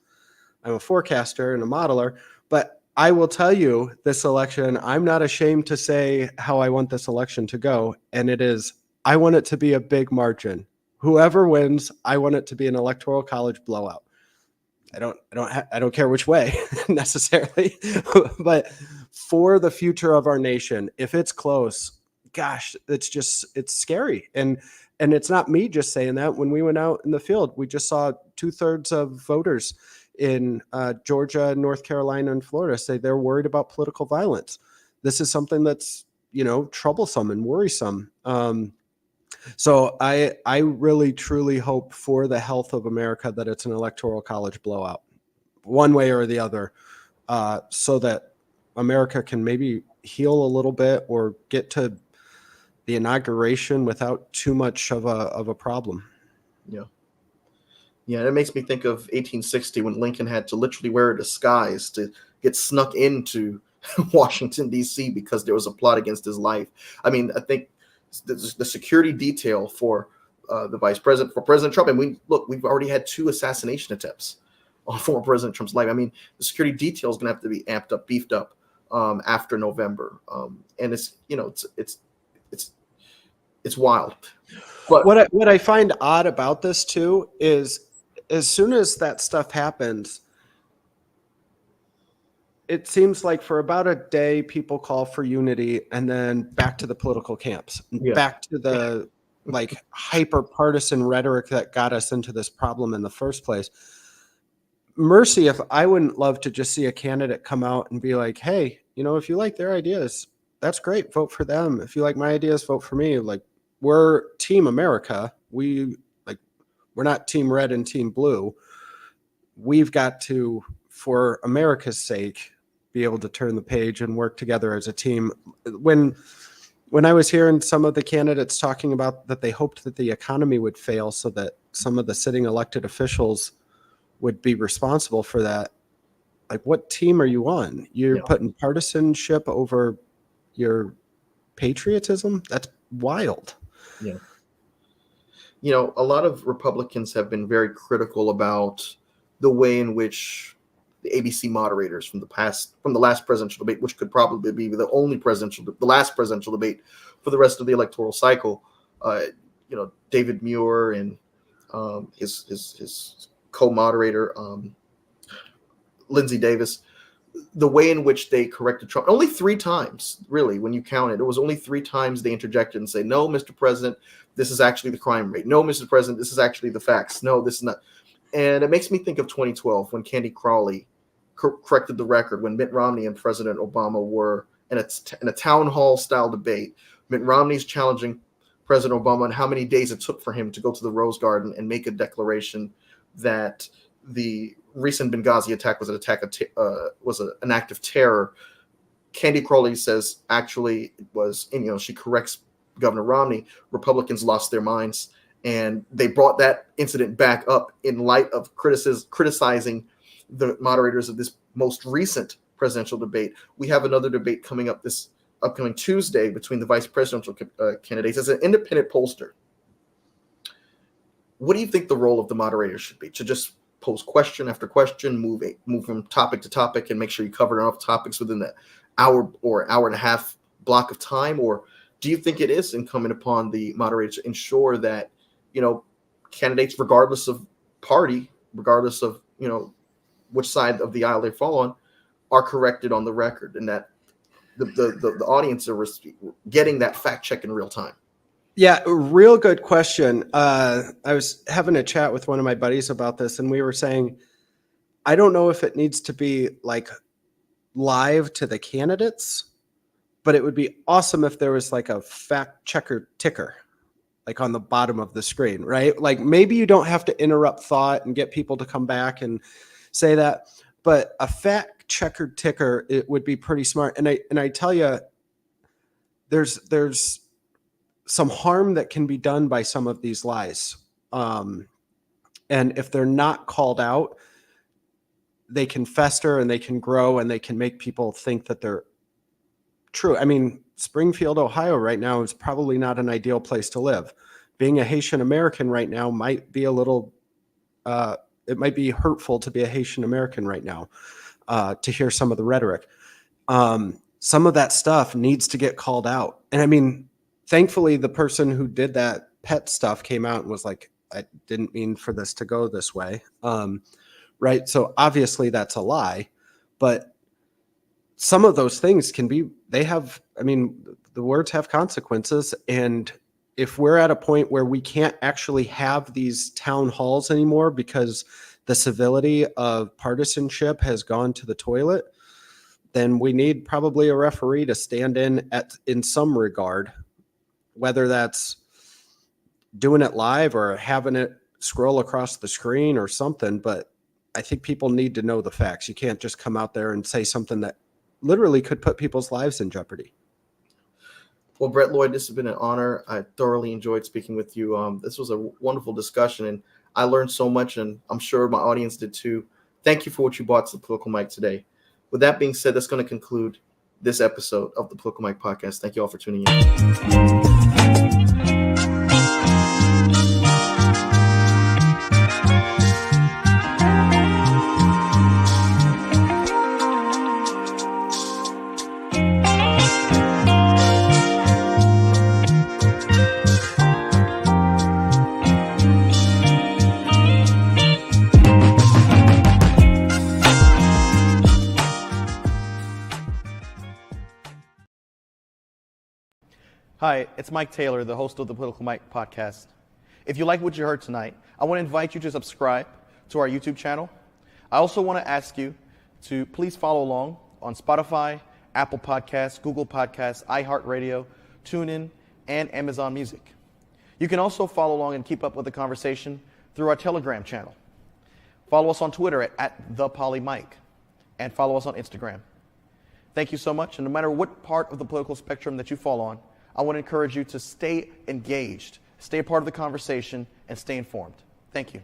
Speaker 2: I'm a forecaster and a modeler. But I will tell you this election, I'm not ashamed to say how I want this election to go. And it is, I want it to be a big margin. Whoever wins, I want it to be an electoral college blowout. I don't care which way necessarily, but for the future of our nation, if it's close, gosh, it's scary. And it's not me just saying that. When we went out in the field, we just saw 2/3 of voters in Georgia, North Carolina, and Florida say they're worried about political violence. This is something that's, troublesome and worrisome. So I really truly hope for the health of America that it's an electoral college blowout, one way or the other, so that America can maybe heal a little bit or get to the inauguration without too much of a problem.
Speaker 1: Yeah. Yeah, it makes me think of 1860 when Lincoln had to literally wear a disguise to get snuck into Washington, D.C. because there was a plot against his life. I mean, I think the security detail for the vice president, for President Trump, and we've already had 2 assassination attempts on former President Trump's life. I mean, the security detail is going to have to be amped up, beefed up after November, and it's wild. But
Speaker 2: What I find odd about this too is as soon as that stuff happens, it seems like for about a day people call for unity and then back to the political camps,
Speaker 1: yeah,
Speaker 2: back to the like hyper partisan rhetoric that got us into this problem in the first place. Mercy, if I wouldn't love to just see a candidate come out and be like, hey, if you like their ideas, that's great, vote for them. If you like my ideas, vote for me. Like, we're Team America. We're not Team Red and Team Blue. We've got to, for America's sake, be able to turn the page and work together as a team. When I was hearing some of the candidates talking about that they hoped that the economy would fail so that some of the sitting elected officials would be responsible for that, like, what team are you on? You're putting partisanship over your patriotism? That's wild.
Speaker 1: Yeah. A lot of Republicans have been very critical about the way in which the ABC moderators from the last presidential debate, which could probably be the last presidential debate for the rest of the electoral cycle, David Muir and his co-moderator, Lindsey Davis, the way in which they corrected Trump, only 3 times, really, when you count it, was only 3 times they interjected and say, no, Mr. President, this is actually the crime rate. No, Mr. President, this is actually the facts. No, this is not. And it makes me think of 2012 when Candy Crowley corrected the record when Mitt Romney and President Obama were in a town hall style debate. Mitt Romney's challenging President Obama on how many days it took for him to go to the Rose Garden and make a declaration that the recent Benghazi attack was an act of terror. Candy Crowley says actually it was, and she corrects Governor Romney. Republicans lost their minds, and they brought that incident back up in light of criticizing the moderators of this most recent presidential debate. We have another debate coming up this upcoming Tuesday between the vice presidential candidates. As an independent pollster, what do you think the role of the moderator should be? To just pose question after question, move from topic to topic, and make sure you cover enough topics within the hour or hour and a half block of time? Or do you think it is incumbent upon the moderator to ensure that candidates, regardless of party, regardless of which side of the aisle they fall on, are corrected on the record, and that the audience are getting that fact check in real time?
Speaker 2: Yeah, real good question. I was having a chat with one of my buddies about this, and we were saying, I don't know if it needs to be like live to the candidates, but it would be awesome if there was like a fact checker ticker, like on the bottom of the screen, right? Like maybe you don't have to interrupt thought and get people to come back and say that, but a fact checker ticker, it would be pretty smart. And I tell you, there's some harm that can be done by some of these lies. And if they're not called out, they can fester and they can grow and they can make people think that they're true. I mean, Springfield, Ohio right now is probably not an ideal place to live. Being a Haitian American right now might be a little, it might be hurtful to be a Haitian American right now, to hear some of the rhetoric. Some of that stuff needs to get called out. And I mean, thankfully, the person who did that pet stuff came out and was like, I didn't mean for this to go this way. Right. So obviously that's a lie, but some of those things can be, the words have consequences. And if we're at a point where we can't actually have these town halls anymore because the civility of partisanship has gone to the toilet, then we need probably a referee to stand in some regard, whether that's doing it live or having it scroll across the screen or something. But I think people need to know the facts. You can't just come out there and say something that literally could put people's lives in jeopardy.
Speaker 1: Well, Brett Loyd, this has been an honor. I thoroughly enjoyed speaking with you. This was a wonderful discussion, and I learned so much, and I'm sure my audience did too. Thank you for what you brought to the Political Mic today. With that being said, that's going to conclude this episode of the Political Mic Podcast. Thank you all for tuning in. Hi, it's Mike Taylor, the host of the Political Mic Podcast. If you like what you heard tonight, I want to invite you to subscribe to our YouTube channel. I also want to ask you to please follow along on Spotify, Apple Podcasts, Google Podcasts, iHeartRadio, TuneIn, and Amazon Music. You can also follow along and keep up with the conversation through our Telegram channel. Follow us on Twitter at @ThePollyMike, and follow us on Instagram. Thank you so much, and no matter what part of the political spectrum that you fall on, I want to encourage you to stay engaged, stay a part of the conversation, and stay informed. Thank you.